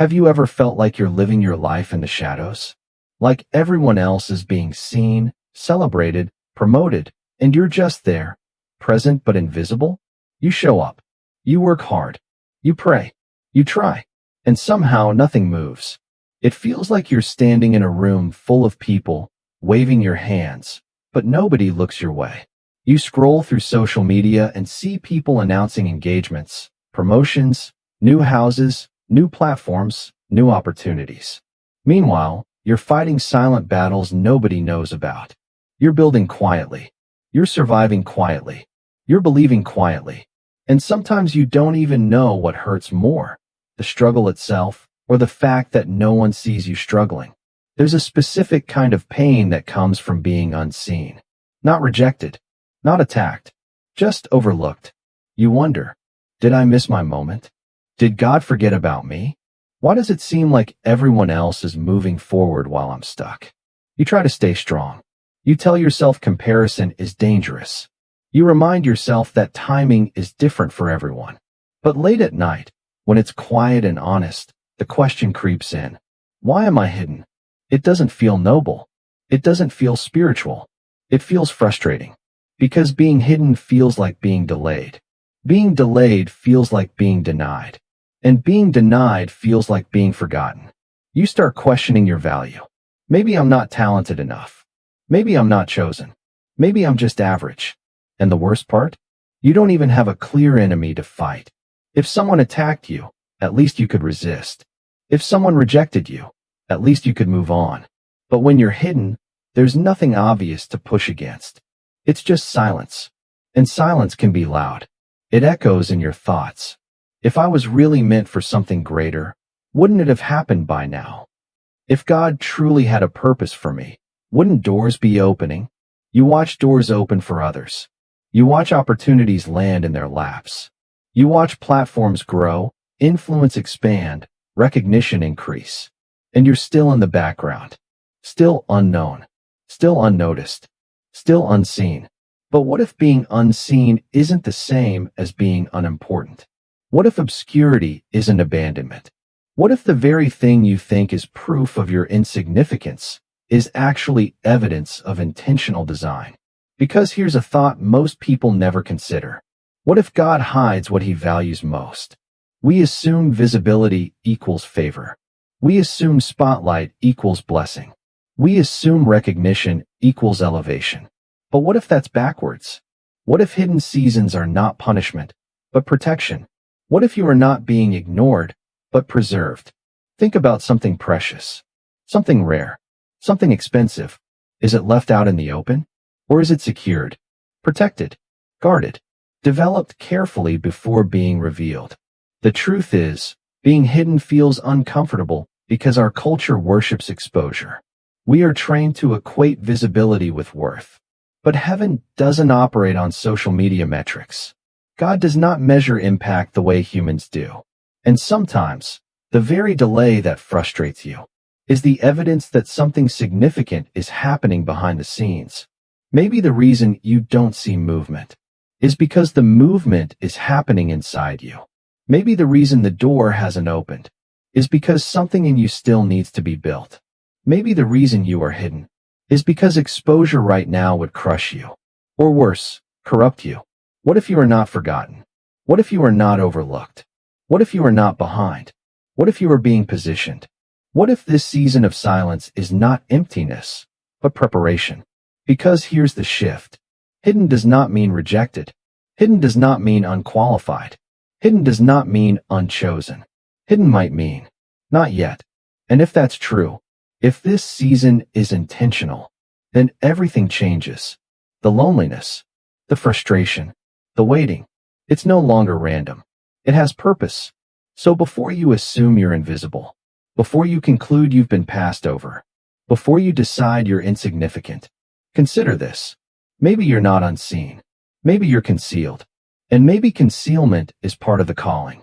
Have you ever felt like you're living your life in the shadows? Like everyone else is being seen, celebrated, promoted, and you're just there, present but invisible? You show up. You work hard. You pray. You try. And somehow nothing moves. It feels like you're standing in a room full of people, waving your hands, but nobody looks your way. You scroll through social media and see people announcing engagements, promotions, new houses, new platforms, new opportunities. Meanwhile, you're fighting silent battles nobody knows about. You're building quietly. You're surviving quietly. You're believing quietly. And sometimes you don't even know what hurts more, the struggle itself, or the fact that no one sees you struggling. There's a specific kind of pain that comes from being unseen. Not rejected, not attacked, just overlooked. You wonder, did I miss my moment? Did God forget about me? Why does it seem like everyone else is moving forward while I'm stuck? You try to stay strong. You tell yourself comparison is dangerous. You remind yourself that timing is different for everyone. But late at night, when it's quiet and honest, the question creeps in. Why am I hidden? It doesn't feel noble. It doesn't feel spiritual. It feels frustrating. Because being hidden feels like being delayed. Being delayed feels like being denied. And being denied feels like being forgotten. You start questioning your value. Maybe I'm not talented enough. Maybe I'm not chosen. Maybe I'm just average. And the worst part? You don't even have a clear enemy to fight. If someone attacked you, at least you could resist. If someone rejected you, at least you could move on. But when you're hidden, there's nothing obvious to push against. It's just silence. And silence can be loud. It echoes in your thoughts. If I was really meant for something greater, wouldn't it have happened by now? If God truly had a purpose for me, wouldn't doors be opening? You watch doors open for others. You watch opportunities land in their laps. You watch platforms grow, influence expand, recognition increase. And you're still in the background. Still unknown. Still unnoticed. Still unseen. But what if being unseen isn't the same as being unimportant? What if obscurity isn't abandonment? What if the very thing you think is proof of your insignificance is actually evidence of intentional design? Because here's a thought most people never consider. What if God hides what he values most? We assume visibility equals favor. We assume spotlight equals blessing. We assume recognition equals elevation. But what if that's backwards? What if hidden seasons are not punishment, but protection? What if you are not being ignored, but preserved? Think about something precious, something rare, something expensive. Is it left out in the open? Or is it secured, protected, guarded, developed carefully before being revealed? The truth is, being hidden feels uncomfortable because our culture worships exposure. We are trained to equate visibility with worth. But heaven doesn't operate on social media metrics. God does not measure impact the way humans do. And sometimes, the very delay that frustrates you is the evidence that something significant is happening behind the scenes. Maybe the reason you don't see movement is because the movement is happening inside you. Maybe the reason the door hasn't opened is because something in you still needs to be built. Maybe the reason you are hidden is because exposure right now would crush you. Or worse, corrupt you. What if you are not forgotten? What if you are not overlooked? What if you are not behind? What if you are being positioned? What if this season of silence is not emptiness, but preparation? Because here's the shift. Hidden does not mean rejected. Hidden does not mean unqualified. Hidden does not mean unchosen. Hidden might mean, not yet. And if that's true, if this season is intentional, then everything changes. The loneliness, the frustration, the waiting. It's no longer random. It has purpose. So before you assume you're invisible, before you conclude you've been passed over, before you decide you're insignificant, consider this. Maybe you're not unseen. Maybe you're concealed. And maybe concealment is part of the calling.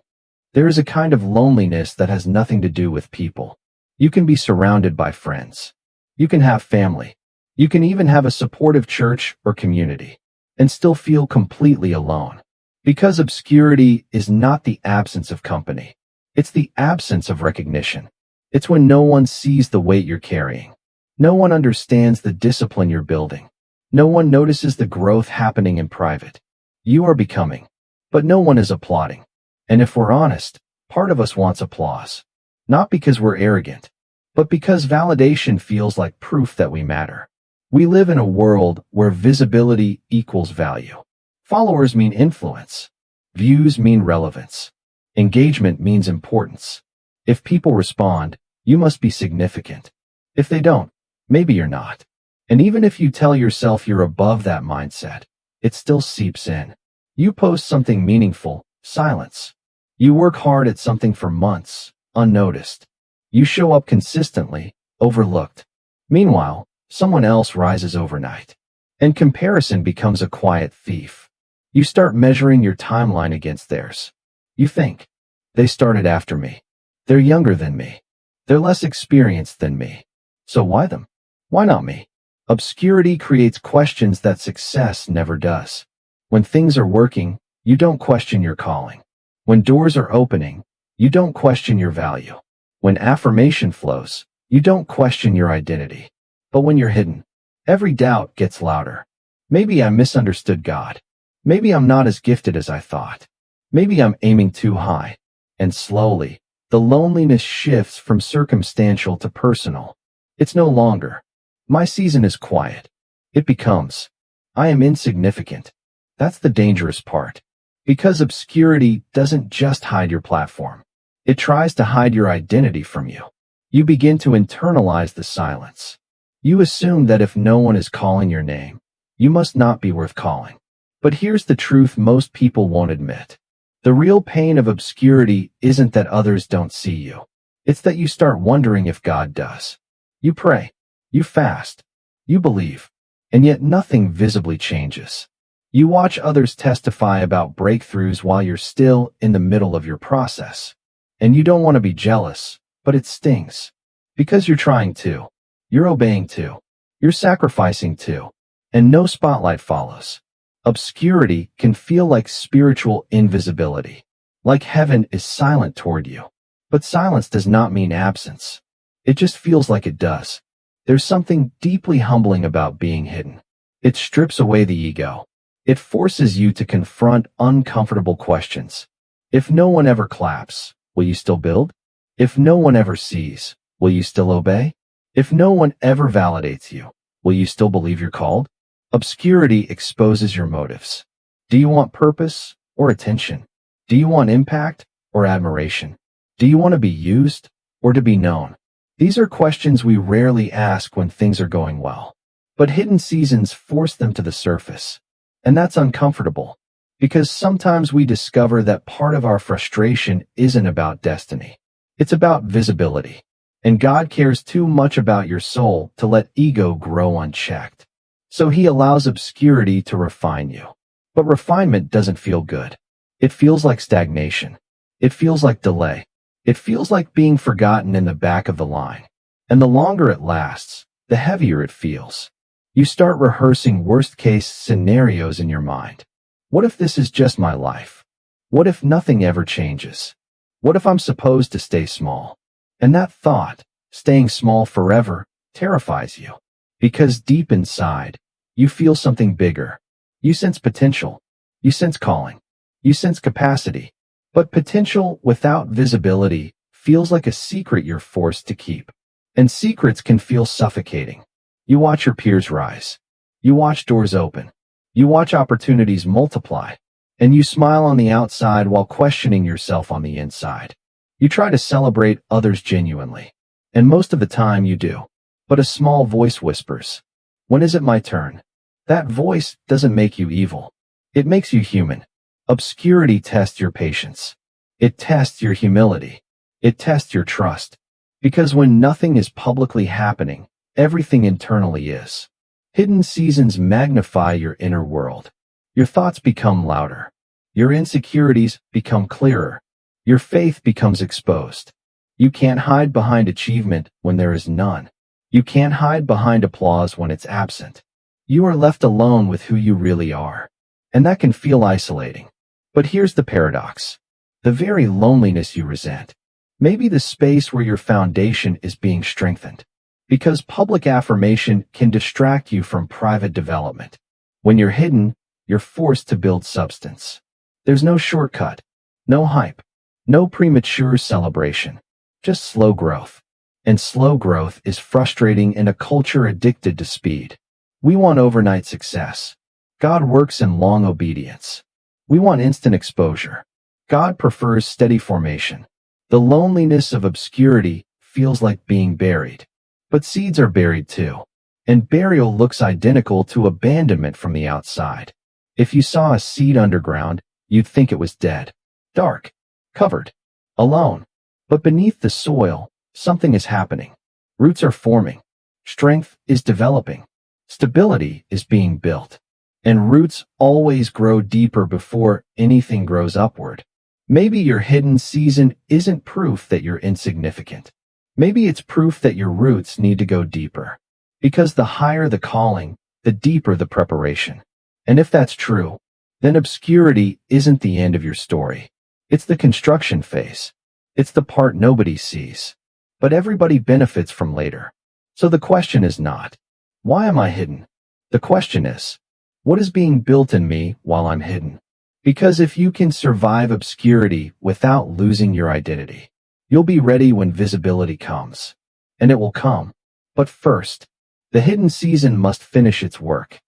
There is a kind of loneliness that has nothing to do with people. You can be surrounded by friends. You can have family. You can even have a supportive church or community and still feel completely alone. Because obscurity is not the absence of company. It's the absence of recognition. It's when no one sees the weight you're carrying. No one understands the discipline you're building. No one notices the growth happening in private. You are becoming, but no one is applauding. And if we're honest, part of us wants applause. Not because we're arrogant, but because validation feels like proof that we matter. We live in a world where visibility equals value. Followers mean influence. Views mean relevance. Engagement means importance. If people respond, you must be significant. If they don't, maybe you're not. And even if you tell yourself you're above that mindset, it still seeps in. You post something meaningful, silence. You work hard at something for months, unnoticed. You show up consistently, overlooked. Meanwhile, someone else rises overnight. And comparison becomes a quiet thief. You start measuring your timeline against theirs. You think, they started after me. They're younger than me. They're less experienced than me. So why them? Why not me? Obscurity creates questions that success never does. When things are working, you don't question your calling. When doors are opening, you don't question your value. When affirmation flows, you don't question your identity. But when you're hidden, every doubt gets louder. Maybe I misunderstood God. Maybe I'm not as gifted as I thought. Maybe I'm aiming too high. And slowly, the loneliness shifts from circumstantial to personal. It's no longer, my season is quiet. It becomes, I am insignificant. That's the dangerous part. Because obscurity doesn't just hide your platform. It tries to hide your identity from you. You begin to internalize the silence. You assume that if no one is calling your name, you must not be worth calling. But here's the truth most people won't admit. The real pain of obscurity isn't that others don't see you. It's that you start wondering if God does. You pray. You fast. You believe. And yet nothing visibly changes. You watch others testify about breakthroughs while you're still in the middle of your process. And you don't want to be jealous, but it stings. Because you're trying too. You're obeying too. You're sacrificing too. And no spotlight follows. Obscurity can feel like spiritual invisibility. Like heaven is silent toward you. But silence does not mean absence. It just feels like it does. There's something deeply humbling about being hidden. It strips away the ego. It forces you to confront uncomfortable questions. If no one ever claps, will you still build? If no one ever sees, will you still obey? If no one ever validates you, will you still believe you're called? Obscurity exposes your motives. Do you want purpose or attention? Do you want impact or admiration? Do you want to be used or to be known? These are questions we rarely ask when things are going well. But hidden seasons force them to the surface. And that's uncomfortable, because sometimes we discover that part of our frustration isn't about destiny. It's about visibility. And God cares too much about your soul to let ego grow unchecked. So he allows obscurity to refine you. But refinement doesn't feel good. It feels like stagnation. It feels like delay. It feels like being forgotten in the back of the line. And the longer it lasts, the heavier it feels. You start rehearsing worst-case scenarios in your mind. What if this is just my life? What if nothing ever changes? What if I'm supposed to stay small? And that thought, staying small forever, terrifies you. Because deep inside, you feel something bigger. You sense potential. You sense calling. You sense capacity. But potential without visibility feels like a secret you're forced to keep. And secrets can feel suffocating. You watch your peers rise. You watch doors open. You watch opportunities multiply. And you smile on the outside while questioning yourself on the inside. You try to celebrate others genuinely. And most of the time you do. But a small voice whispers, when is it my turn? That voice doesn't make you evil. It makes you human. Obscurity tests your patience. It tests your humility. It tests your trust. Because when nothing is publicly happening, everything internally is. Hidden seasons magnify your inner world. Your thoughts become louder. Your insecurities become clearer. Your faith becomes exposed. You can't hide behind achievement when there is none. You can't hide behind applause when it's absent. You are left alone with who you really are. And that can feel isolating. But here's the paradox. The very loneliness you resent Maybe the space where your foundation is being strengthened. Because public affirmation can distract you from private development. When you're hidden, you're forced to build substance. There's no shortcut, no hype, no premature celebration, just slow growth. And slow growth is frustrating in a culture addicted to speed. We want overnight success. God works in long obedience. We want instant exposure. God prefers steady formation. The loneliness of obscurity feels like being buried. But seeds are buried too. And burial looks identical to abandonment from the outside. If you saw a seed underground, you'd think it was dead, dark, covered, alone. But beneath the soil, something is happening. Roots are forming. Strength is developing. Stability is being built. And roots always grow deeper before anything grows upward. Maybe your hidden season isn't proof that you're insignificant. Maybe it's proof that your roots need to go deeper. Because the higher the calling, the deeper the preparation. And if that's true, then obscurity isn't the end of your story. It's the construction phase. It's the part nobody sees. But everybody benefits from later. So the question is not, why am I hidden? The question is, what is being built in me while I'm hidden? Because if you can survive obscurity without losing your identity, you'll be ready when visibility comes. And it will come. But first, the hidden season must finish its work.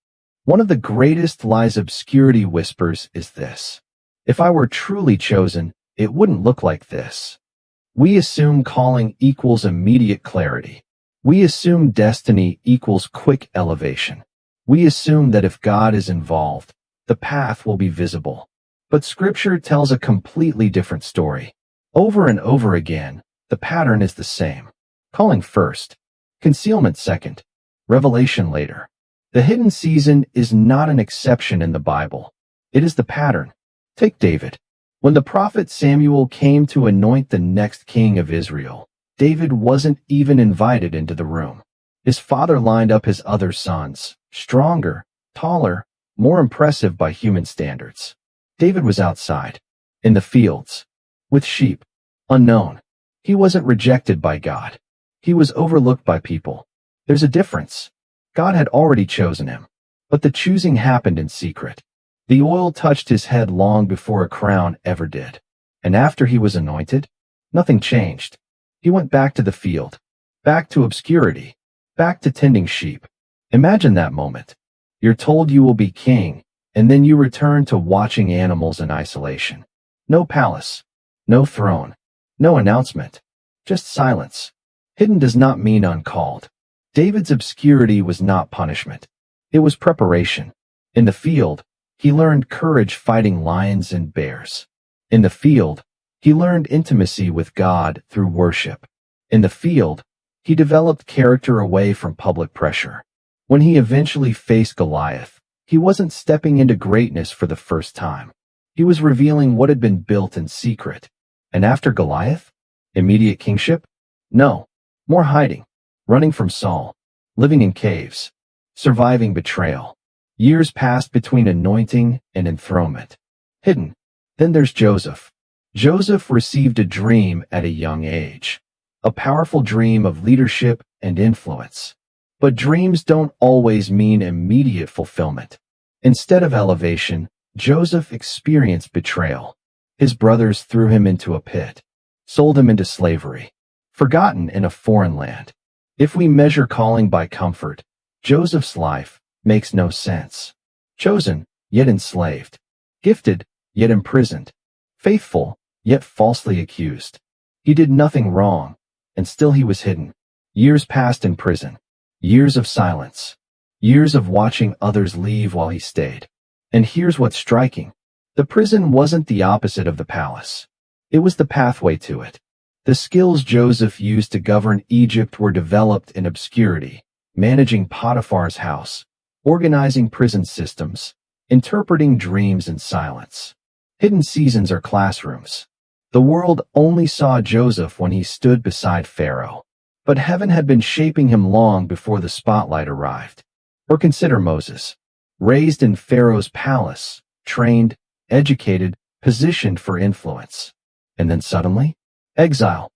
One of the greatest lies obscurity whispers is this. If I were truly chosen, it wouldn't look like this. We assume calling equals immediate clarity. We assume destiny equals quick elevation. We assume that if God is involved, the path will be visible. But Scripture tells a completely different story. Over and over again, the pattern is the same. Calling first, concealment second, revelation later. The hidden season is not an exception in the Bible. It is the pattern. Take David. When the prophet Samuel came to anoint the next king of Israel, David wasn't even invited into the room. His father lined up his other sons, stronger, taller, more impressive by human standards. David was outside, in the fields, with sheep, unknown. He wasn't rejected by God. He was overlooked by people. There's a difference. God had already chosen him, but the choosing happened in secret. The oil touched his head long before a crown ever did. And after he was anointed, nothing changed. He went back to the field, back to obscurity, back to tending sheep. Imagine that moment. You're told you will be king, and then you return to watching animals in isolation. No palace, no throne, no announcement, just silence. Hidden does not mean uncalled. David's obscurity was not punishment. It was preparation. In the field, he learned courage fighting lions and bears. In the field, he learned intimacy with God through worship. In the field, he developed character away from public pressure. When he eventually faced Goliath, he wasn't stepping into greatness for the first time. He was revealing what had been built in secret. And after Goliath? Immediate kingship? No. More hiding. Running from Saul. Living in caves. Surviving betrayal. Years passed between anointing and enthronement. Hidden. Then there's Joseph. Joseph received a dream at a young age. A powerful dream of leadership and influence. But dreams don't always mean immediate fulfillment. Instead of elevation, Joseph experienced betrayal. His brothers threw him into a pit, sold him into slavery, forgotten in a foreign land. If we measure calling by comfort, Joseph's life makes no sense. Chosen, yet enslaved. Gifted, yet imprisoned. Faithful, yet falsely accused. He did nothing wrong, and still he was hidden. Years passed in prison. Years of silence. Years of watching others leave while he stayed. And here's what's striking. The prison wasn't the opposite of the palace. It was the pathway to it. The skills Joseph used to govern Egypt were developed in obscurity, managing Potiphar's house, organizing prison systems, interpreting dreams in silence. Hidden seasons are classrooms. The world only saw Joseph when he stood beside Pharaoh. But heaven had been shaping him long before the spotlight arrived. Or consider Moses. Raised in Pharaoh's palace, trained, educated, positioned for influence. And then suddenly, exile.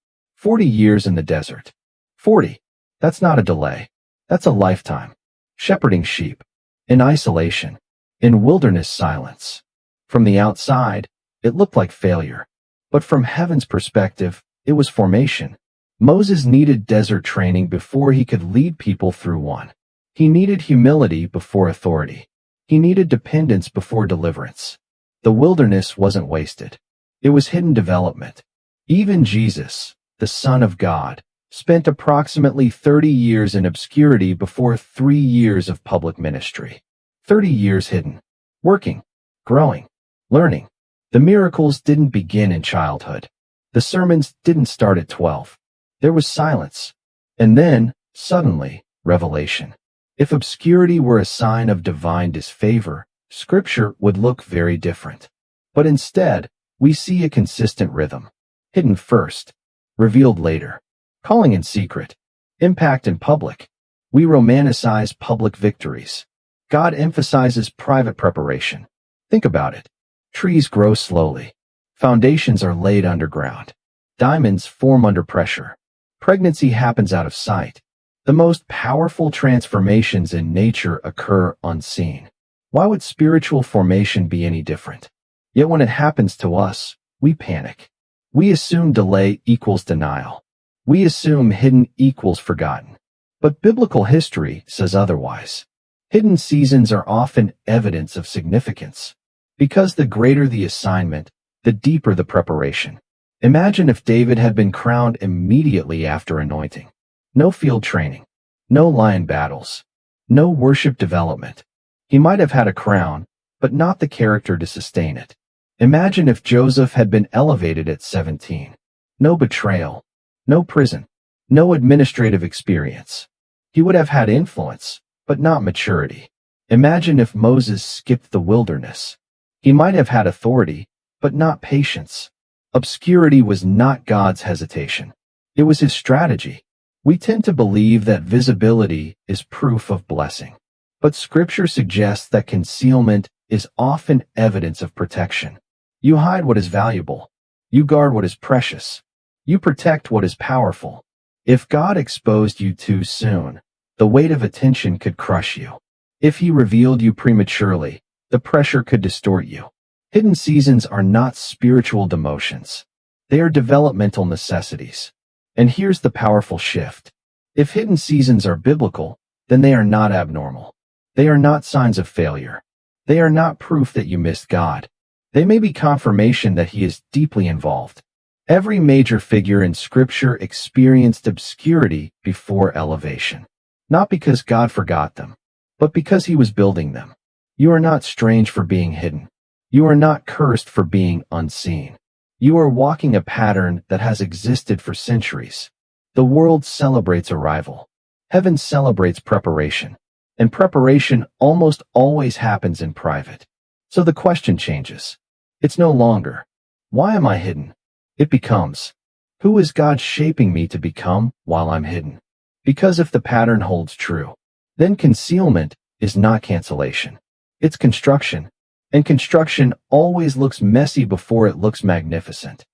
40 years in the desert. 40. That's not a delay. That's a lifetime. Shepherding sheep. In isolation. In wilderness silence. From the outside, it looked like failure. But from heaven's perspective, it was formation. Moses needed desert training before he could lead people through one. He needed humility before authority. He needed dependence before deliverance. The wilderness wasn't wasted. It was hidden development. Even Jesus, the Son of God, spent approximately 30 years in obscurity before 3 years of public ministry. 30 years hidden, working, growing, learning. The miracles didn't begin in childhood. The sermons didn't start at 12. There was silence. And then, suddenly, revelation. If obscurity were a sign of divine disfavor, Scripture would look very different. But instead, we see a consistent rhythm. Hidden first, revealed later. Calling in secret, impact in public. We romanticize public victories. God emphasizes private preparation. Think about it. Trees grow slowly. Foundations are laid underground. Diamonds form under pressure. Pregnancy happens out of sight. The most powerful transformations in nature occur unseen. Why would spiritual formation be any different? Yet when it happens to us, we panic. We assume delay equals denial. We assume hidden equals forgotten. But biblical history says otherwise. Hidden seasons are often evidence of significance. Because the greater the assignment, the deeper the preparation. Imagine if David had been crowned immediately after anointing. No field training. No lion battles. No worship development. He might have had a crown, but not the character to sustain it. Imagine if Joseph had been elevated at 17. No betrayal. No prison. No administrative experience. He would have had influence, but not maturity. Imagine if Moses skipped the wilderness. He might have had authority, but not patience. Obscurity was not God's hesitation. It was his strategy. We tend to believe that visibility is proof of blessing. But Scripture suggests that concealment is often evidence of protection. You hide what is valuable. You guard what is precious. You protect what is powerful. If God exposed you too soon, the weight of attention could crush you. If he revealed you prematurely, the pressure could distort you. Hidden seasons are not spiritual demotions. They are developmental necessities. And here's the powerful shift. If hidden seasons are biblical, then they are not abnormal. They are not signs of failure. They are not proof that you missed God. They may be confirmation that he is deeply involved. Every major figure in Scripture experienced obscurity before elevation. Not because God forgot them, but because he was building them. You are not strange for being hidden. You are not cursed for being unseen. You are walking a pattern that has existed for centuries. The world celebrates arrival. Heaven celebrates preparation. And preparation almost always happens in private. So the question changes. It's no longer, why am I hidden? It becomes, who is God shaping me to become while I'm hidden? Because if the pattern holds true, then concealment is not cancellation. It's construction. And construction always looks messy before it looks magnificent.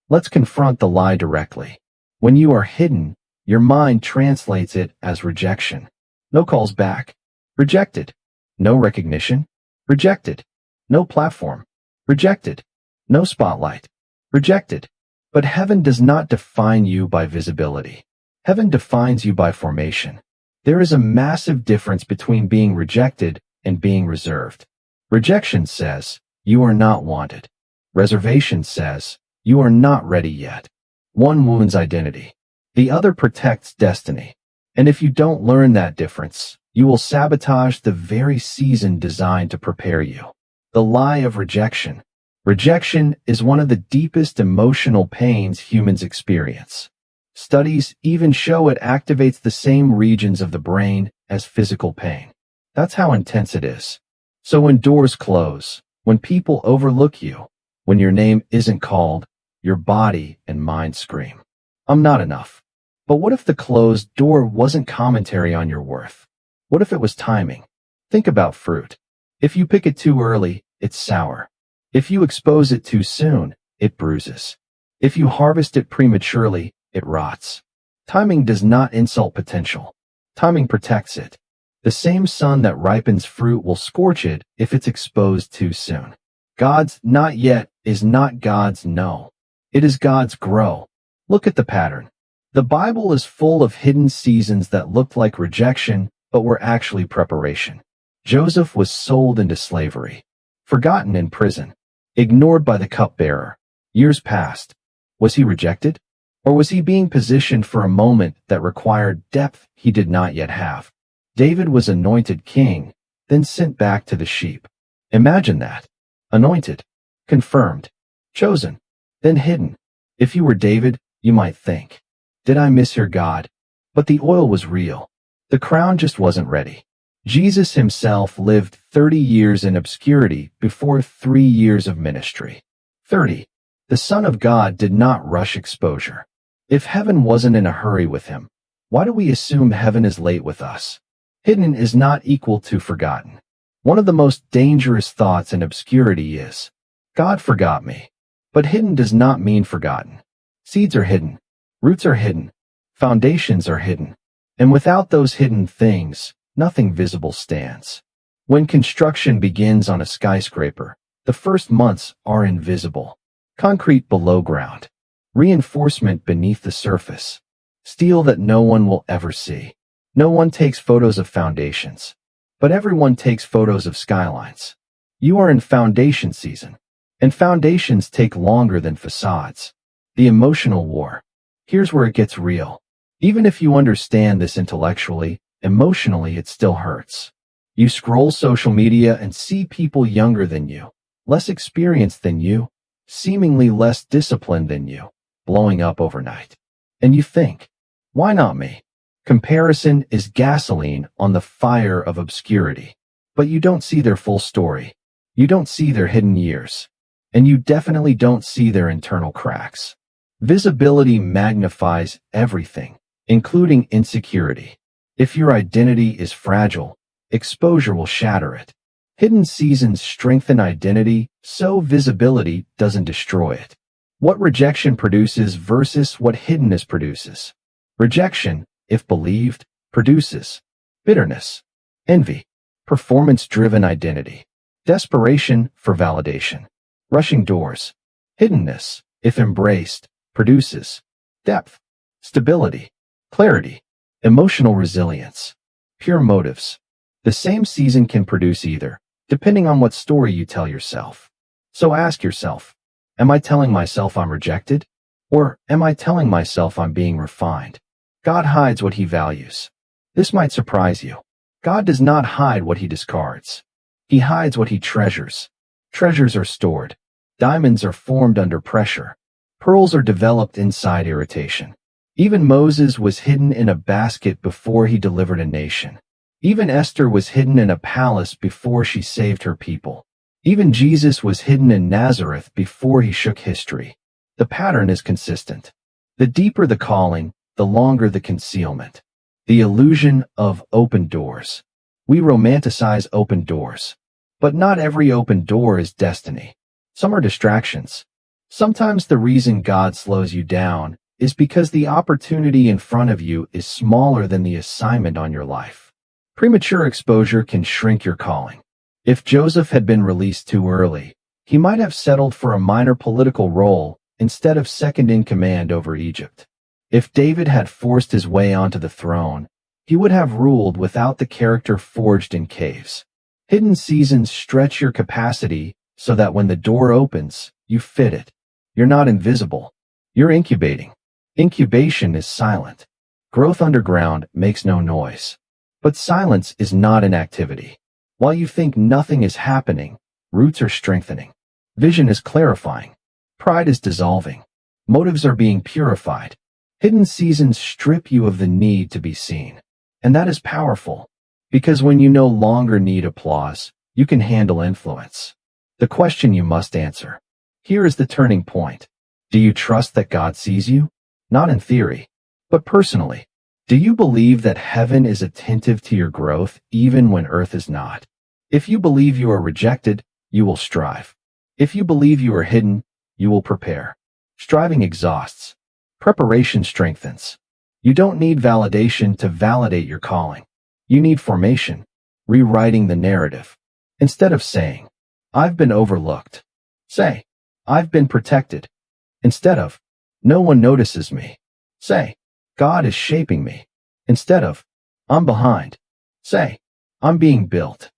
Let's confront the lie directly. When you are hidden, your mind translates it as rejection. No calls back. Rejected. No recognition. Rejected. No platform. Rejected. No spotlight. Rejected. But heaven does not define you by visibility. Heaven defines you by formation. There is a massive difference between being rejected and being reserved. Rejection says, you are not wanted. Reservation says, you are not ready yet. One wounds identity. The other protects destiny. And if you don't learn that difference, you will sabotage the very season designed to prepare you. The lie of rejection. Rejection is one of the deepest emotional pains humans experience. Studies even show it activates the same regions of the brain as physical pain. That's how intense it is. So when doors close, when people overlook you, when your name isn't called, your body and mind scream, I'm not enough. But what if the closed door wasn't commentary on your worth? What if it was timing? Think about fruit. If you pick it too early, it's sour. If you expose it too soon, it bruises. If you harvest it prematurely, it rots. Timing does not insult potential. Timing protects it. The same sun that ripens fruit will scorch it if it's exposed too soon. God's not yet is not God's no. It is God's grow. Look at the pattern. The Bible is full of hidden seasons that looked like rejection, but were actually preparation. Joseph was sold into slavery, forgotten in prison, ignored by the cupbearer. Years passed. Was he rejected? Or was he being positioned for a moment that required depth he did not yet have? David was anointed king, then sent back to the sheep. Imagine that. Anointed, confirmed, chosen, then hidden. If you were David, you might think, did I mishear God? But the oil was real. The crown just wasn't ready. Jesus himself lived 30 years in obscurity before 3 years of ministry. 30. The Son of God did not rush exposure. If heaven wasn't in a hurry with him, why do we assume heaven is late with us? Hidden is not equal to forgotten. One of the most dangerous thoughts in obscurity is, God forgot me. But hidden does not mean forgotten. Seeds are hidden. Roots are hidden. Foundations are hidden. And without those hidden things, nothing visible stands. When construction begins on a skyscraper, the first months are invisible. Concrete below ground. Reinforcement beneath the surface. Steel that no one will ever see. No one takes photos of foundations. But everyone takes photos of skylines. You are in foundation season. And foundations take longer than facades. The emotional war. Here's where it gets real. Even if you understand this intellectually, emotionally it still hurts. You scroll social media and see people younger than you, less experienced than you, seemingly less disciplined than you, blowing up overnight. And you think, why not me? Comparison is gasoline on the fire of obscurity. But you don't see their full story. You don't see their hidden years. And you definitely don't see their internal cracks. Visibility magnifies everything, including insecurity. If your identity is fragile, exposure will shatter it. Hidden seasons strengthen identity, so visibility doesn't destroy it. What rejection produces versus what hiddenness produces. Rejection, if believed, produces bitterness, envy, performance-driven identity, desperation for validation, rushing doors. Hiddenness, if embraced, produces depth, stability, clarity, emotional resilience, pure motives. The same season can produce either, depending on what story you tell yourself. So ask yourself, am I telling myself I'm rejected? Or am I telling myself I'm being refined? God hides what he values. This might surprise you. God does not hide what he discards. He hides what he treasures. Treasures are stored. Diamonds are formed under pressure. Pearls are developed inside irritation. Even Moses was hidden in a basket before he delivered a nation. Even Esther was hidden in a palace before she saved her people. Even Jesus was hidden in Nazareth before he shook history. The pattern is consistent. The deeper the calling, the longer the concealment. The illusion of open doors. We romanticize open doors. But not every open door is destiny. Some are distractions. Sometimes the reason God slows you down is because the opportunity in front of you is smaller than the assignment on your life. Premature exposure can shrink your calling. If Joseph had been released too early, he might have settled for a minor political role instead of second in command over Egypt. If David had forced his way onto the throne, he would have ruled without the character forged in caves. Hidden seasons stretch your capacity so that when the door opens, you fit it. You're not invisible. You're incubating. Incubation is silent. Growth underground makes no noise. But silence is not inactivity. While you think nothing is happening, roots are strengthening. Vision is clarifying. Pride is dissolving. Motives are being purified. Hidden seasons strip you of the need to be seen. And that is powerful, because when you no longer need applause, you can handle influence. The question you must answer. Here is the turning point. Do you trust that God sees you? Not in theory, but personally. Do you believe that heaven is attentive to your growth even when earth is not? If you believe you are rejected, you will strive. If you believe you are hidden, you will prepare. Striving exhausts. Preparation strengthens. You don't need validation to validate your calling. You need formation, rewriting the narrative. Instead of saying, I've been overlooked, say, I've been protected. Instead of, no one notices me, say, God is shaping me. Instead of, I'm behind, say, I'm being built.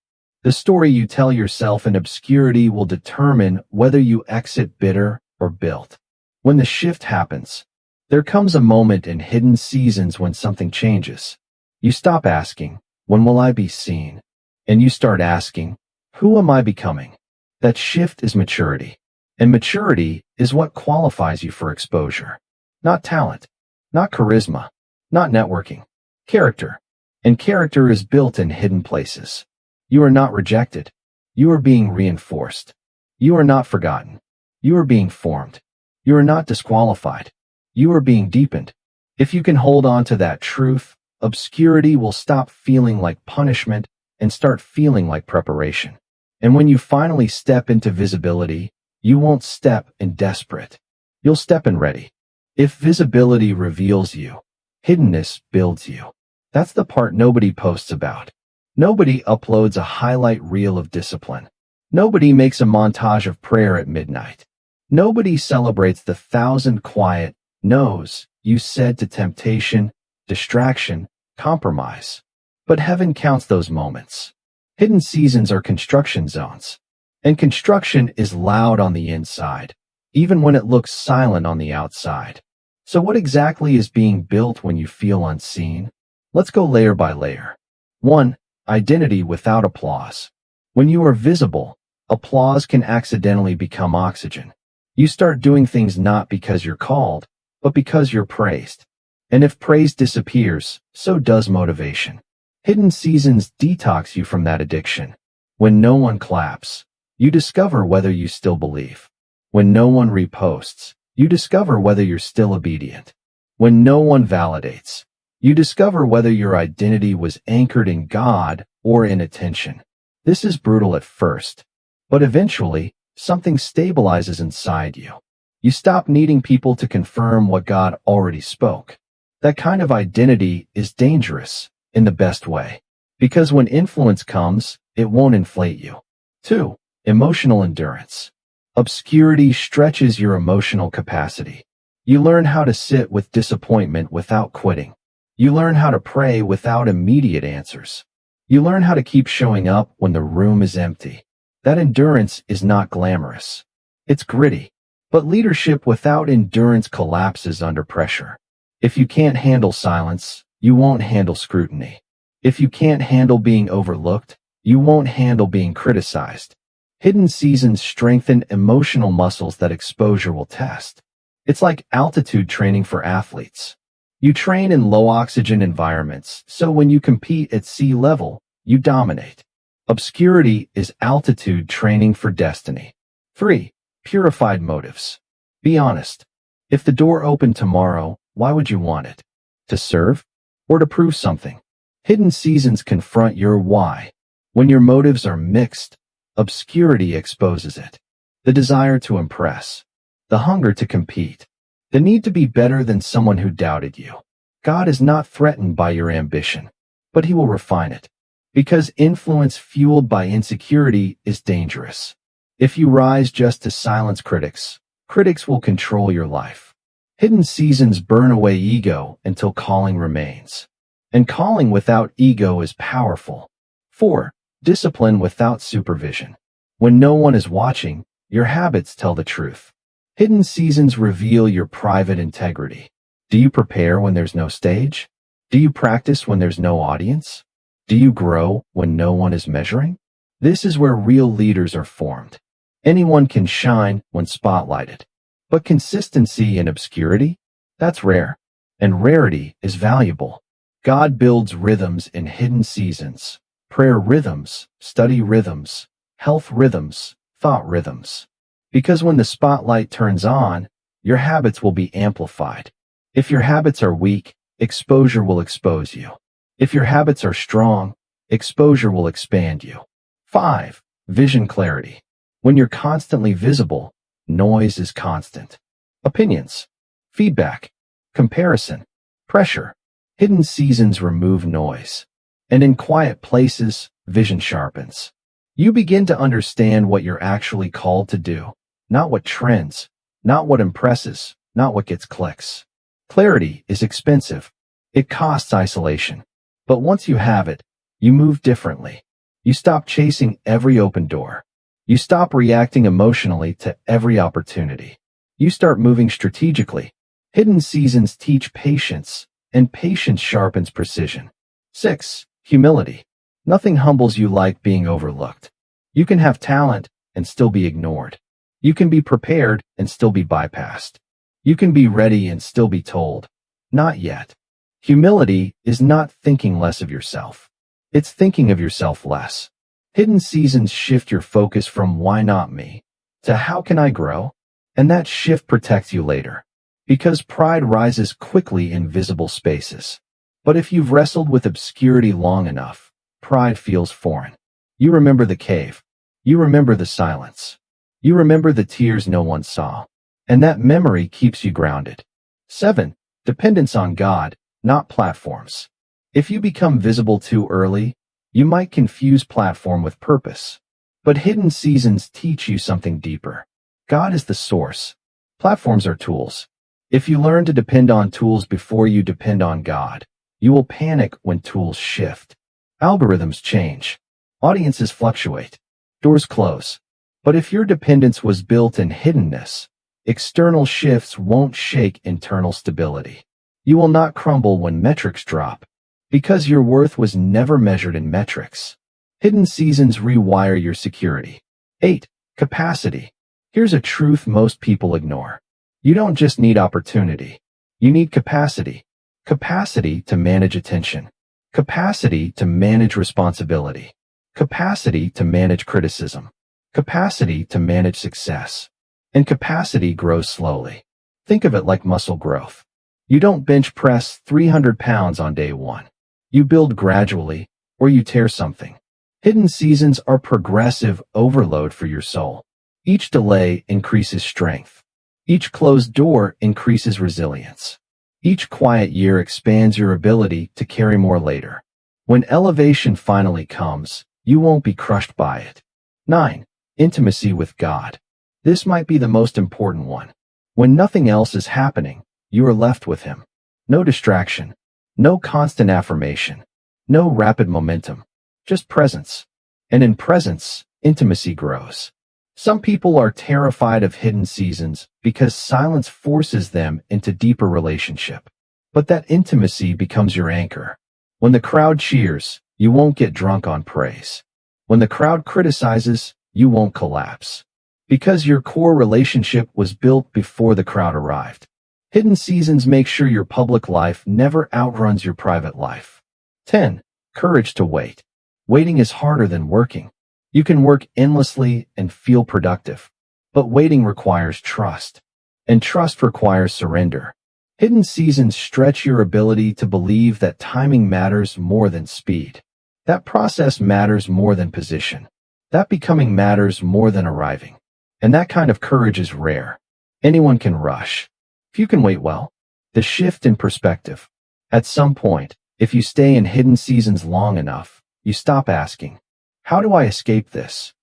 The story you tell yourself in obscurity will determine whether you exit bitter or built. When the shift happens, there comes a moment in hidden seasons when something changes. You stop asking, when will I be seen? And you start asking, who am I becoming? That shift is maturity. And maturity is what qualifies you for exposure. Not talent, not charisma, not networking. Character. And character is built in hidden places. You are not rejected. You are being reinforced. You are not forgotten. You are being formed. You are not disqualified. You are being deepened. If you can hold on to that truth, obscurity will stop feeling like punishment and start feeling like preparation. And when you finally step into visibility, you won't step in desperate. You'll step in ready. If visibility reveals you, hiddenness builds you. That's the part nobody posts about. Nobody uploads a highlight reel of discipline. Nobody makes a montage of prayer at midnight. Nobody celebrates the 1,000 quiet no's you said to temptation, distraction, compromise. But heaven counts those moments. Hidden seasons are construction zones. And construction is loud on the inside, even when it looks silent on the outside. So what exactly is being built when you feel unseen? Let's go layer by layer. 1. Identity without applause. When you are visible, applause can accidentally become oxygen. You start doing things not because you're called, but because you're praised. And if praise disappears, so does motivation. Hidden seasons detox you from that addiction. When no one claps, you discover whether you still believe. When no one reposts, you discover whether you're still obedient. When no one validates, you discover whether your identity was anchored in God or in attention. This is brutal at first, but eventually, something stabilizes inside you. You stop needing people to confirm what God already spoke. That kind of identity is dangerous in the best way, because when influence comes, it won't inflate you. 2. Emotional endurance. Obscurity stretches your emotional capacity. You learn how to sit with disappointment without quitting. You learn how to pray without immediate answers. You learn how to keep showing up when the room is empty. That endurance is not glamorous. It's gritty. But leadership without endurance collapses under pressure. If you can't handle silence, you won't handle scrutiny. If you can't handle being overlooked, you won't handle being criticized. Hidden seasons strengthen emotional muscles that exposure will test. It's like altitude training for athletes. You train in low oxygen environments, so when you compete at sea level, you dominate. Obscurity is altitude training for destiny. 3. Purified motives. Be honest. If the door opened tomorrow, why would you want it? To serve? Or to prove something? Hidden seasons confront your why. When your motives are mixed, obscurity exposes it. The desire to impress. The hunger to compete. The need to be better than someone who doubted you. God is not threatened by your ambition, but he will refine it. Because influence fueled by insecurity is dangerous. If you rise just to silence critics, critics will control your life. Hidden seasons burn away ego until calling remains. And calling without ego is powerful. 4. Discipline without supervision. When no one is watching, your habits tell the truth. Hidden seasons reveal your private integrity. Do you prepare when there's no stage? Do you practice when there's no audience? Do you grow when no one is measuring? This is where real leaders are formed. Anyone can shine when spotlighted. But consistency in obscurity? That's rare. And rarity is valuable. God builds rhythms in hidden seasons. Prayer rhythms, study rhythms, health rhythms, thought rhythms. Because when the spotlight turns on, your habits will be amplified. If your habits are weak, exposure will expose you. If your habits are strong, exposure will expand you. 5. Vision clarity. When you're constantly visible, noise is constant. Opinions, feedback, comparison, pressure. Hidden seasons remove noise. And in quiet places, vision sharpens. You begin to understand what you're actually called to do, not what trends, not what impresses, not what gets clicks. Clarity is expensive. It costs isolation. But once you have it, you move differently. You stop chasing every open door. You stop reacting emotionally to every opportunity. You start moving strategically. Hidden seasons teach patience, and patience sharpens precision. 6. Humility. Nothing humbles you like being overlooked. You can have talent and still be ignored. You can be prepared and still be bypassed. You can be ready and still be told, not yet. Humility is not thinking less of yourself. It's thinking of yourself less. Hidden seasons shift your focus from why not me to how can I grow? And that shift protects you later. Because pride rises quickly in visible spaces. But if you've wrestled with obscurity long enough, pride feels foreign. You remember the cave. You remember the silence. You remember the tears no one saw. And that memory keeps you grounded. 7. Dependence on God, not platforms. If you become visible too early, you might confuse platform with purpose. But hidden seasons teach you something deeper. God is the source. Platforms are tools. If you learn to depend on tools before you depend on God, you will panic when tools shift. Algorithms change. Audiences fluctuate. Doors close. But if your dependence was built in hiddenness, external shifts won't shake internal stability. You will not crumble when metrics drop, because your worth was never measured in metrics. Hidden seasons rewire your security. 8. Capacity. Here's a truth most people ignore. You don't just need opportunity. You need capacity. Capacity to manage attention. Capacity to manage responsibility. Capacity to manage criticism. Capacity to manage success. And capacity grows slowly. Think of it like muscle growth. You don't bench press 300 pounds on day one. You build gradually, or you tear something. Hidden seasons are progressive overload for your soul. Each delay increases strength. Each closed door increases resilience. Each quiet year expands your ability to carry more later. When elevation finally comes, you won't be crushed by it. 9. Intimacy with God. This might be the most important one. When nothing else is happening, you are left with Him. No distraction. No constant affirmation. No rapid momentum. Just presence. And in presence, intimacy grows. Some people are terrified of hidden seasons because silence forces them into deeper relationship. But that intimacy becomes your anchor. When the crowd cheers, you won't get drunk on praise. When the crowd criticizes, you won't collapse. Because your core relationship was built before the crowd arrived. Hidden seasons make sure your public life never outruns your private life. 10. Courage to wait. Waiting is harder than working. You can work endlessly and feel productive. But waiting requires trust. And trust requires surrender. Hidden seasons stretch your ability to believe that timing matters more than speed. That process matters more than position. That becoming matters more than arriving. And that kind of courage is rare. Anyone can rush. If you can wait well, the shift in perspective. At some point, if you stay in hidden seasons long enough, you stop asking, how do I escape this?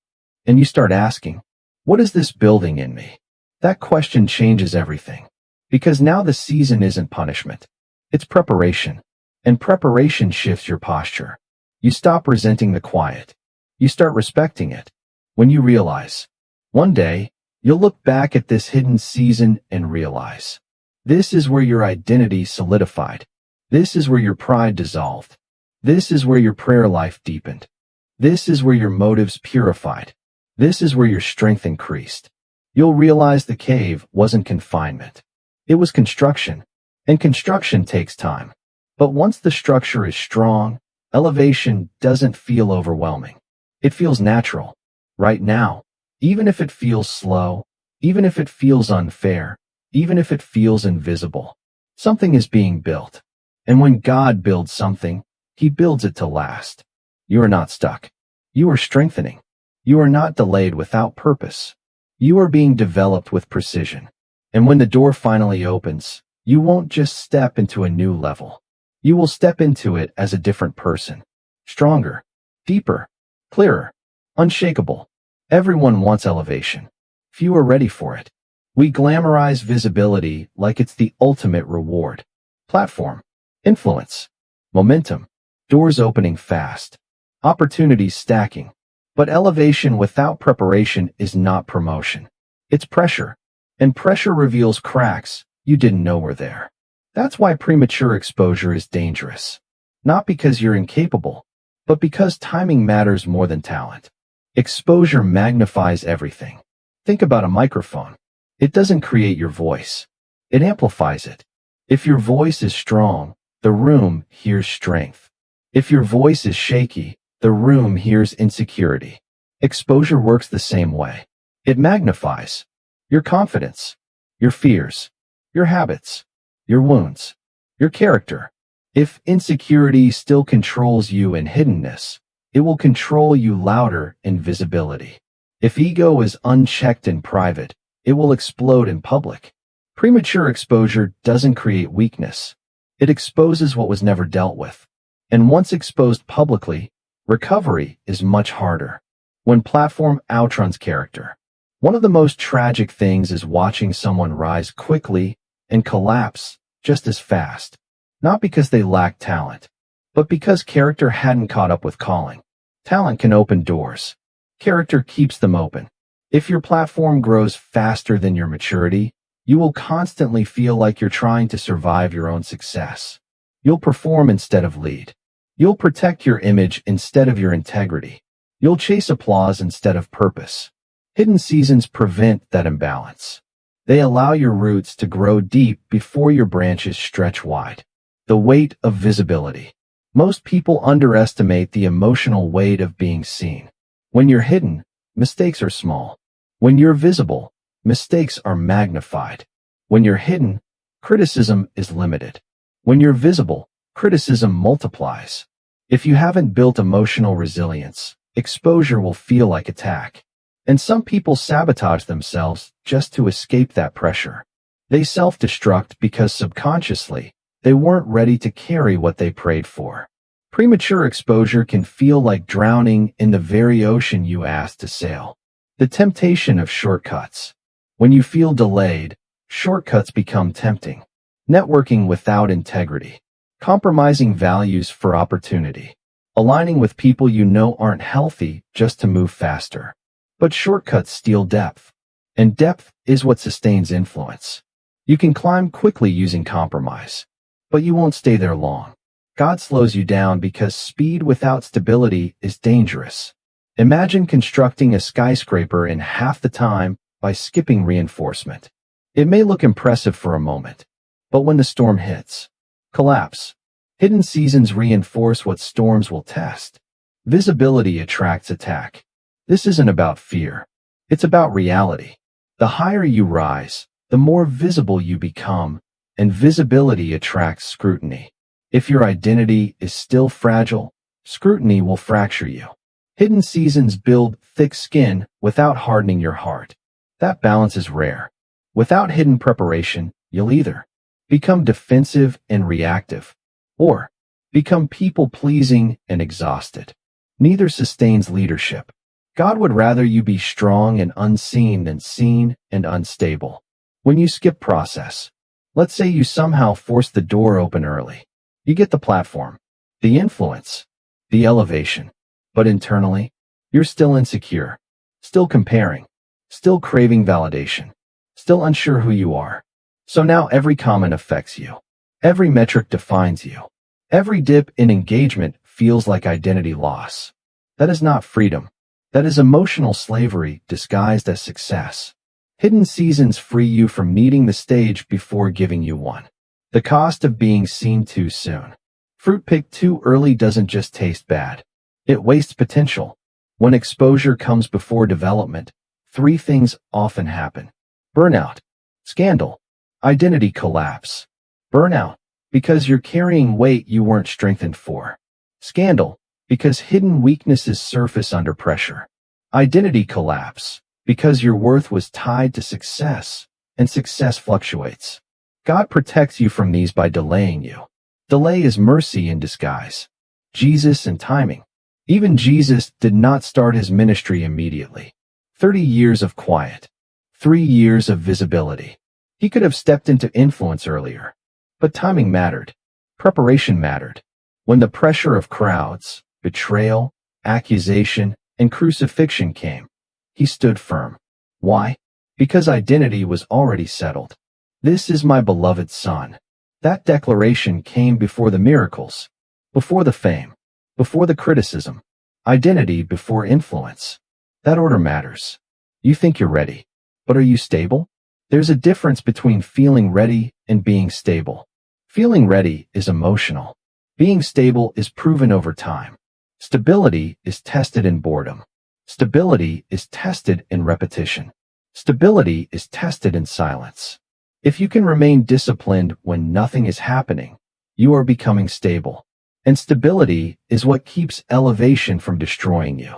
And you start asking, what is this building in me? That question changes everything. Because now the season isn't punishment. It's preparation. And preparation shifts your posture. You stop resenting the quiet. You start respecting it. When you realize, one day, you'll look back at this hidden season and realize, this is where your identity solidified. This is where your pride dissolved. This is where your prayer life deepened. This is where your motives purified. This is where your strength increased. You'll realize the cave wasn't confinement. It was construction. And construction takes time. But once the structure is strong, elevation doesn't feel overwhelming. It feels natural. Right now. Even if it feels slow, even if it feels unfair, even if it feels invisible, something is being built. And when God builds something, He builds it to last. You are not stuck. You are strengthening. You are not delayed without purpose. You are being developed with precision. And when the door finally opens, You won't just step into a new level. You will step into it as a different person. Stronger, deeper, clearer, unshakable. Everyone wants elevation. Few are ready for it. We glamorize visibility like it's the ultimate reward. Platform, influence, momentum, doors opening fast, opportunities stacking. But elevation without preparation is not promotion. It's pressure. And pressure reveals cracks you didn't know were there. That's why premature exposure is dangerous. Not because you're incapable, but because timing matters more than talent. Exposure magnifies everything. Think about a microphone. It doesn't create your voice. It amplifies it. If your voice is strong, the room hears strength. If your voice is shaky, the room hears insecurity. Exposure works the same way. It magnifies your confidence, your fears, your habits, your wounds, your character. If insecurity still controls you in hiddenness, it will control you louder in visibility. If ego is unchecked in private, it will explode in public. Premature exposure doesn't create weakness. It exposes what was never dealt with. And once exposed publicly, recovery is much harder. When platform outruns character. One of the most tragic things is watching someone rise quickly and collapse just as fast. Not because they lack talent, but because character hadn't caught up with calling. Talent can open doors. Character keeps them open. If your platform grows faster than your maturity, you will constantly feel like you're trying to survive your own success. You'll perform instead of lead. You'll protect your image instead of your integrity. You'll chase applause instead of purpose. Hidden seasons prevent that imbalance. They allow your roots to grow deep before your branches stretch wide. The weight of visibility. Most people underestimate the emotional weight of being seen. When you're hidden, mistakes are small. When you're visible, mistakes are magnified. When you're hidden, criticism is limited. When you're visible, criticism multiplies. If you haven't built emotional resilience, exposure will feel like attack. And some people sabotage themselves just to escape that pressure. They self-destruct because subconsciously, they weren't ready to carry what they prayed for. Premature exposure can feel like drowning in the very ocean you asked to sail. The temptation of shortcuts. When you feel delayed, shortcuts become tempting. Networking without integrity. Compromising values for opportunity. Aligning with people you know aren't healthy just to move faster. But shortcuts steal depth. And depth is what sustains influence. You can climb quickly using compromise, but you won't stay there long. God slows you down because speed without stability is dangerous. Imagine constructing a skyscraper in half the time by skipping reinforcement. It may look impressive for a moment, but when the storm hits, collapse. Hidden seasons reinforce what storms will test. Visibility attracts attack. This isn't about fear. It's about reality. The higher you rise, the more visible you become, and visibility attracts scrutiny. If your identity is still fragile, scrutiny will fracture you. Hidden seasons build thick skin without hardening your heart. That balance is rare. Without hidden preparation, you'll either become defensive and reactive, or become people-pleasing and exhausted. Neither sustains leadership. God would rather you be strong and unseen than seen and unstable. When you skip process, let's say you somehow force the door open early. You get the platform, the influence, the elevation. But internally, you're still insecure, still comparing, still craving validation, still unsure who you are. So now every comment affects you. Every metric defines you. Every dip in engagement feels like identity loss. That is not freedom. That is emotional slavery disguised as success. Hidden seasons free you from needing the stage before giving you one. The cost of being seen too soon. Fruit picked too early doesn't just taste bad. It wastes potential. When exposure comes before development, three things often happen. Burnout, scandal, identity collapse. Burnout, because you're carrying weight you weren't strengthened for. Scandal, because hidden weaknesses surface under pressure. Identity collapse, because your worth was tied to success, and success fluctuates. God protects you from these by delaying you. Delay is mercy in disguise. Jesus and timing. Even Jesus did not start his ministry immediately. 30 years of quiet. 3 years of visibility. He could have stepped into influence earlier. But timing mattered. Preparation mattered. When the pressure of crowds, betrayal, accusation, and crucifixion came, he stood firm. Why? Because identity was already settled. This is my beloved Son. That declaration came before the miracles, before the fame, before the criticism. Identity before influence. That order matters. You think you're ready, but are you stable? There's a difference between feeling ready and being stable. Feeling ready is emotional. Being stable is proven over time. Stability is tested in boredom. Stability is tested in repetition. Stability is tested in silence. If you can remain disciplined when nothing is happening, you are becoming stable. And stability is what keeps elevation from destroying you.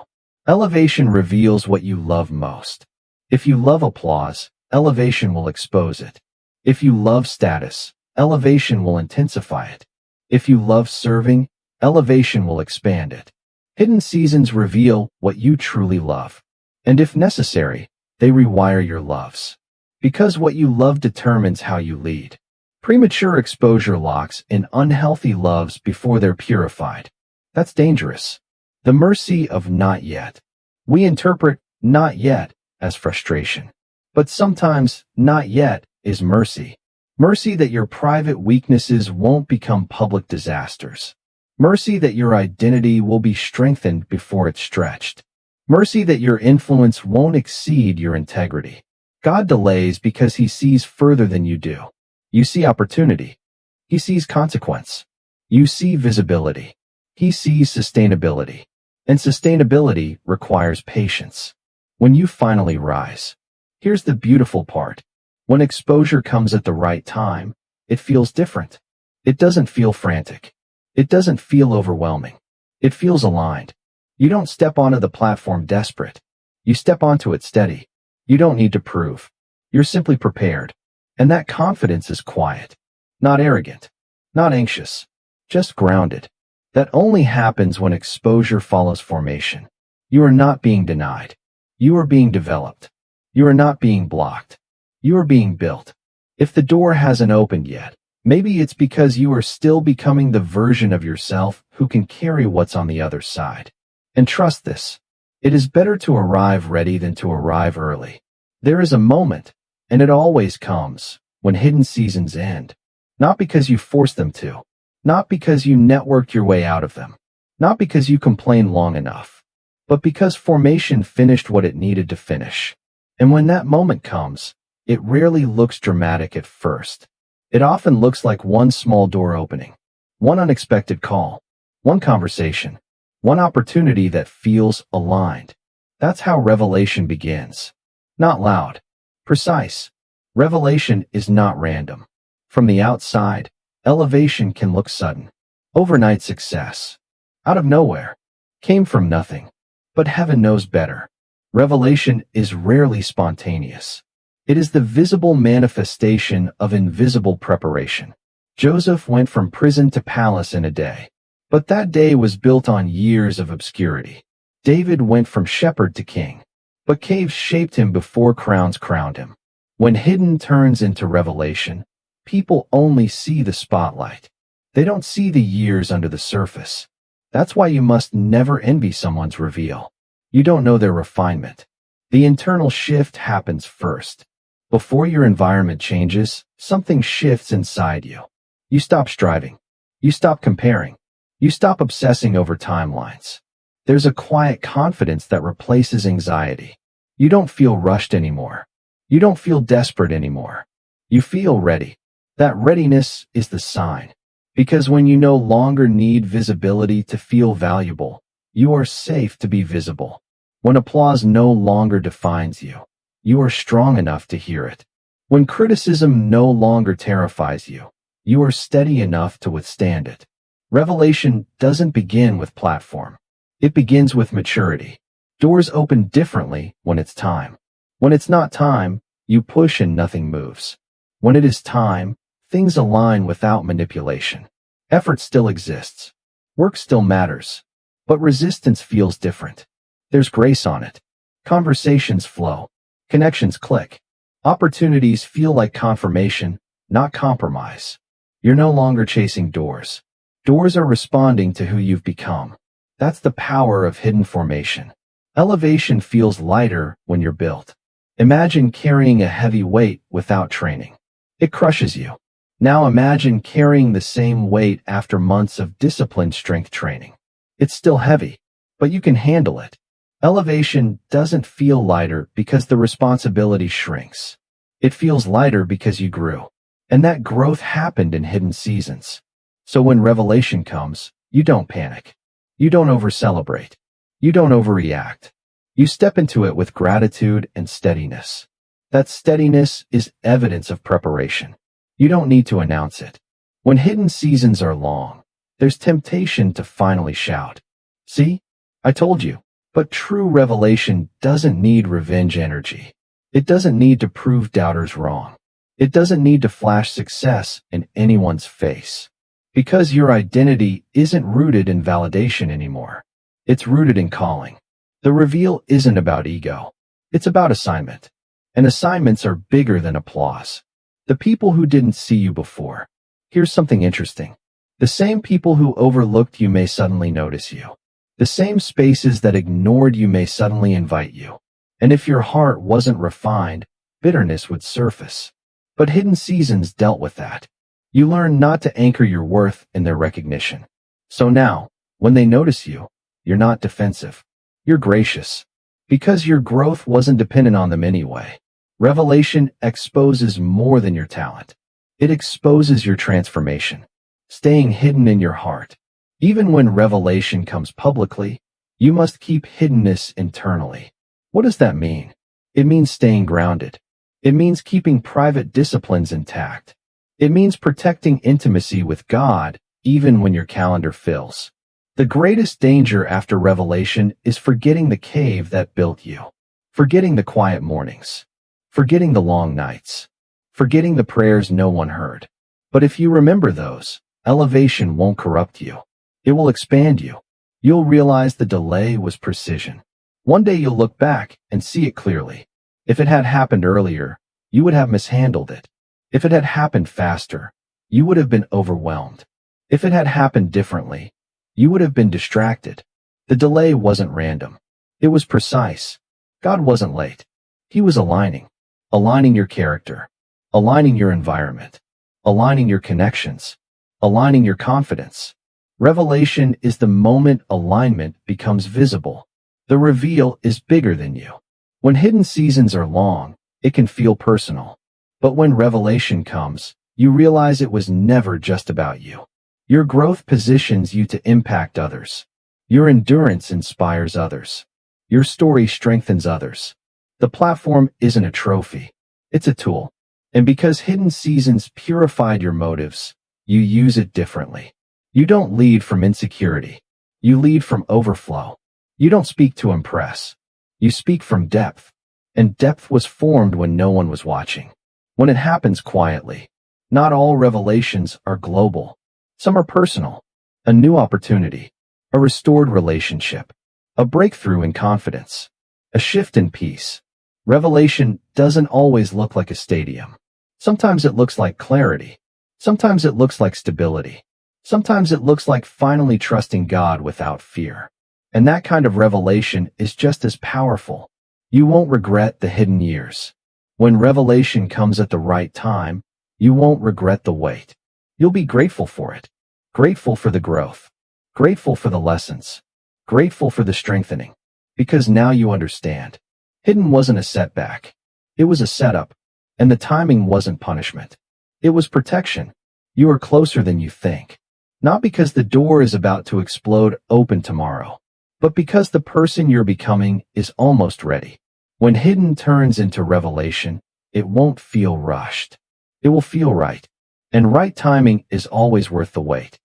Elevation reveals what you love most. If you love applause, elevation will expose it. If you love status, elevation will intensify it. If you love serving, elevation will expand it. Hidden seasons reveal what you truly love. And if necessary, they rewire your loves. Because what you love determines how you lead. Premature exposure locks in unhealthy loves before they're purified. That's dangerous. The mercy of not yet. We interpret not yet as frustration. But sometimes not yet is mercy. Mercy that your private weaknesses won't become public disasters. Mercy that your identity will be strengthened before it's stretched. Mercy that your influence won't exceed your integrity. God delays because he sees further than you do. You see opportunity. He sees consequence. You see visibility. He sees sustainability. And sustainability requires patience. When you finally rise, here's the beautiful part. When exposure comes at the right time, it feels different. It doesn't feel frantic. It doesn't feel overwhelming. It feels aligned. You don't step onto the platform desperate. You step onto it steady. You don't need to prove. You're simply prepared. And that confidence is quiet. Not arrogant. Not anxious. Just grounded. That only happens when exposure follows formation. You are not being denied. You are being developed. You are not being blocked. You are being built. If the door hasn't opened yet, maybe it's because you are still becoming the version of yourself who can carry what's on the other side. And trust this. It is better to arrive ready than to arrive early. There is a moment, and it always comes, when hidden seasons end. Not because you forced them to. Not because you networked your way out of them. Not because you complained long enough. But because formation finished what it needed to finish. And when that moment comes, it rarely looks dramatic at first. It often looks like one small door opening. One unexpected call. One conversation. One opportunity that feels aligned. That's how revelation begins. Not loud. Precise. Revelation is not random. From the outside, elevation can look sudden. Overnight success. Out of nowhere. Came from nothing. But heaven knows better. Revelation is rarely spontaneous. It is the visible manifestation of invisible preparation. Joseph went from prison to palace in a day. But that day was built on years of obscurity. David went from shepherd to king. But caves shaped him before crowns crowned him. When hidden turns into revelation, people only see the spotlight. They don't see the years under the surface. That's why you must never envy someone's reveal. You don't know their refinement. The internal shift happens first. Before your environment changes, something shifts inside you. You stop striving. You stop comparing. You stop obsessing over timelines. There's a quiet confidence that replaces anxiety. You don't feel rushed anymore. You don't feel desperate anymore. You feel ready. That readiness is the sign. Because when you no longer need visibility to feel valuable, you are safe to be visible. When applause no longer defines you, you are strong enough to hear it. When criticism no longer terrifies you, you are steady enough to withstand it. Revelation doesn't begin with platform. It begins with maturity. Doors open differently when it's time. When it's not time, you push and nothing moves. When it is time, Things align without manipulation. Effort still exists. Work still matters. But resistance feels different. There's grace on it. Conversations flow. Connections click. Opportunities feel like confirmation, not compromise. You're no longer chasing doors. Doors are responding to who you've become. That's the power of hidden formation. Elevation feels lighter when you're built. Imagine carrying a heavy weight without training. It crushes you. Now imagine carrying the same weight after months of disciplined strength training. It's still heavy, but you can handle it. Elevation doesn't feel lighter because the responsibility shrinks. It feels lighter because you grew. And that growth happened in hidden seasons. So when revelation comes, you don't panic. You don't over-celebrate. You don't overreact. You step into it with gratitude and steadiness. That steadiness is evidence of preparation. You don't need to announce it. When hidden seasons are long, there's temptation to finally shout, "See? I told you." But true revelation doesn't need revenge energy. It doesn't need to prove doubters wrong. It doesn't need to flash success in anyone's face. Because your identity isn't rooted in validation anymore. It's rooted in calling. The reveal isn't about ego. It's about assignment. And assignments are bigger than applause. The people who didn't see you before. Here's something interesting. The same people who overlooked you may suddenly notice you. The same spaces that ignored you may suddenly invite you. And if your heart wasn't refined, bitterness would surface. But hidden seasons dealt with that. You learn not to anchor your worth in their recognition. So now, when they notice you, you're not defensive. You're gracious. Because your growth wasn't dependent on them anyway. Revelation exposes more than your talent. It exposes your transformation. Staying hidden in your heart. Even when revelation comes publicly, you must keep hiddenness internally. What does that mean? It means staying grounded. It means keeping private disciplines intact. It means protecting intimacy with God, even when your calendar fills. The greatest danger after revelation is forgetting the cave that built you. Forgetting the quiet mornings. Forgetting the long nights. Forgetting the prayers no one heard. But if you remember those, elevation won't corrupt you. It will expand you. You'll realize the delay was precision. One day you'll look back and see it clearly. If it had happened earlier, you would have mishandled it. If it had happened faster, you would have been overwhelmed. If it had happened differently, you would have been distracted. The delay wasn't random. It was precise. God wasn't late. He was aligning. Aligning your character. Aligning your environment. Aligning your connections. Aligning your confidence. Revelation is the moment alignment becomes visible. The reveal is bigger than you. When hidden seasons are long, it can feel personal. But when revelation comes, you realize it was never just about you. Your growth positions you to impact others. Your endurance inspires others. Your story strengthens others. The platform isn't a trophy. It's a tool. And because hidden seasons purified your motives, you use it differently. You don't lead from insecurity. You lead from overflow. You don't speak to impress. You speak from depth. And depth was formed when no one was watching. When it happens quietly. Not all revelations are global. Some are personal. A new opportunity. A restored relationship. A breakthrough in confidence. A shift in peace. Revelation doesn't always look like a stadium. Sometimes it looks like clarity. Sometimes it looks like stability. Sometimes it looks like finally trusting God without fear. And that kind of revelation is just as powerful. You won't regret the hidden years. When revelation comes at the right time, you won't regret the wait. You'll be grateful for it. Grateful for the growth. Grateful for the lessons. Grateful for the strengthening. Because now you understand. Hidden wasn't a setback. It was a setup. And the timing wasn't punishment. It was protection. You are closer than you think. Not because the door is about to explode open tomorrow, but because the person you're becoming is almost ready. When hidden turns into revelation, it won't feel rushed. It will feel right. And right timing is always worth the wait.